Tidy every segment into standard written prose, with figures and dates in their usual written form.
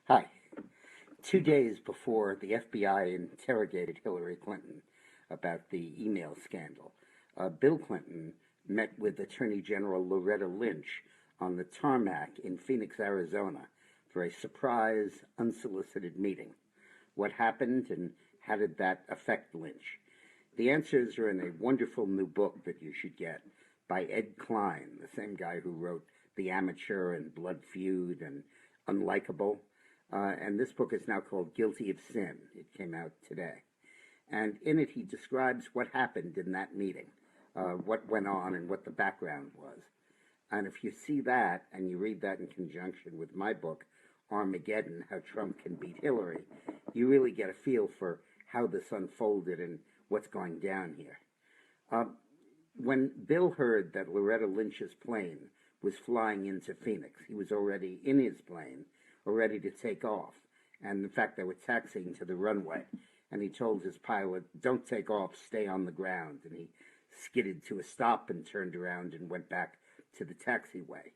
Hi. 2 days before the FBI interrogated Hillary Clinton about the email scandal, Bill Clinton met with Attorney General Loretta Lynch on the Tarmac in Phoenix, Arizona, for a surprise, unsolicited meeting. What happened and how did that affect Lynch? The answers are in a wonderful new book that you should get by Ed Klein, the same guy who wrote The Amateur and Blood Feud and Unlikable. And this book is now called Guilty of Sin. It came out today. And in it, he describes what happened in that meeting, what went on and what the background was. And if you see that and you read that in conjunction with my book, Armageddon, How Trump Can Beat Hillary, you really get a feel for how this unfolded and what's going down here. When Bill heard that Loretta Lynch's plane was flying into Phoenix, he was already in his plane, ready to take off. And in fact, they were taxiing to the runway. And he told his pilot, "Don't take off, stay on the ground." And he skidded to a stop and turned around and went back to the taxiway.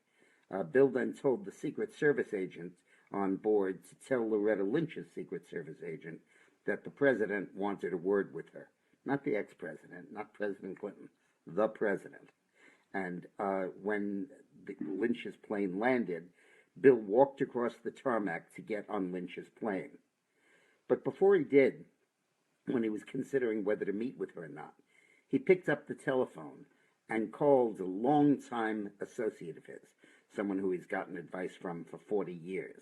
Bill then told the Secret Service agent on board to tell Loretta Lynch's Secret Service agent that the president wanted a word with her. Not the ex-president, not President Clinton, the president. And when Lynch's plane landed, Bill walked across the tarmac to get on Lynch's plane. But before he did, when he was considering whether to meet with her or not, he picked up the telephone and called a longtime associate of his, someone who he's gotten advice from for 40 years.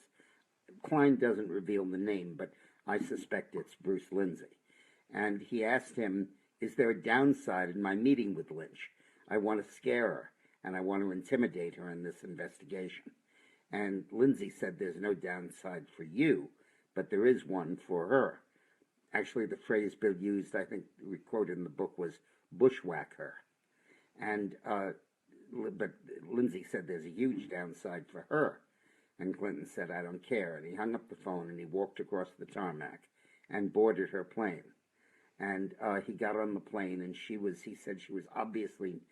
Klein doesn't reveal the name, but I suspect it's Bruce Lindsay. And he asked him, "Is there a downside in my meeting with Lynch? I want to scare her, and I want to intimidate her in this investigation." And Lindsay said, "There's no downside for you, but there is one for her." Actually, the phrase Bill used, I think we quoted in the book, was bushwhack her. And but Lindsay said there's a huge downside for her. And Clinton said, "I don't care." And he hung up the phone and he walked across the tarmac and boarded her plane. And he got on the plane and he said she was obviously,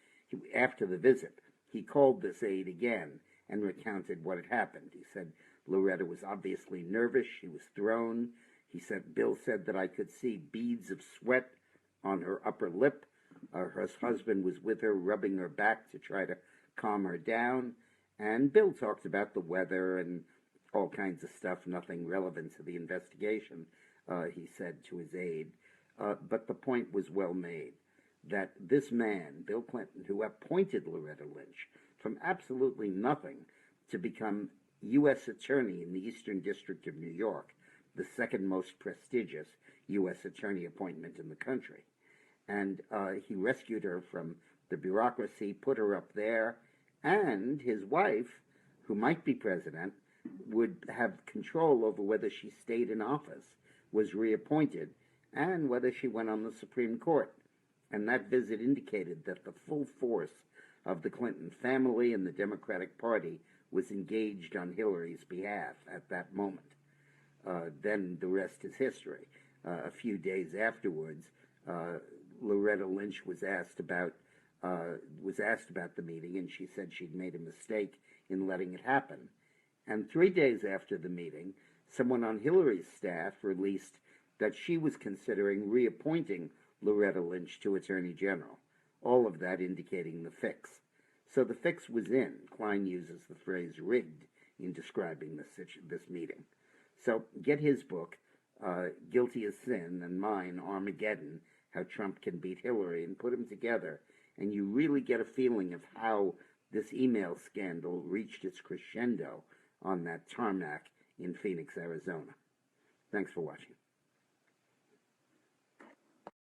after the visit, he called this aide again and recounted what had happened. He said Loretta was obviously nervous. She was thrown. He said, Bill said that I could see beads of sweat on her upper lip. Her husband was with her, rubbing her back to try to calm her down. And Bill talked about the weather and all kinds of stuff, nothing relevant to the investigation, he said to his aide. But the point was well made, that this man, Bill Clinton, who appointed Loretta Lynch from absolutely nothing to become U.S. Attorney in the Eastern District of New York, the second most prestigious U.S. Attorney appointment in the country. And he rescued her from the bureaucracy, put her up there, and his wife, who might be president, would have control over whether she stayed in office, was reappointed, and whether she went on the Supreme Court. And that visit indicated that the full force of the Clinton family and the Democratic Party was engaged on Hillary's behalf at that moment. Then the rest is history. A few days afterwards, Loretta Lynch was asked about the meeting, and she said she'd made a mistake in letting it happen. And 3 days after the meeting, someone on Hillary's staff released that she was considering reappointing Loretta Lynch to Attorney General. All of that indicating the fix. So the fix was in. Klein uses the phrase rigged in describing this meeting. So get his book, Guilty of Sin, and mine, Armageddon, How Trump Can Beat Hillary, and put them together, and you really get a feeling of how this email scandal reached its crescendo on that tarmac in Phoenix, Arizona. Thanks for watching.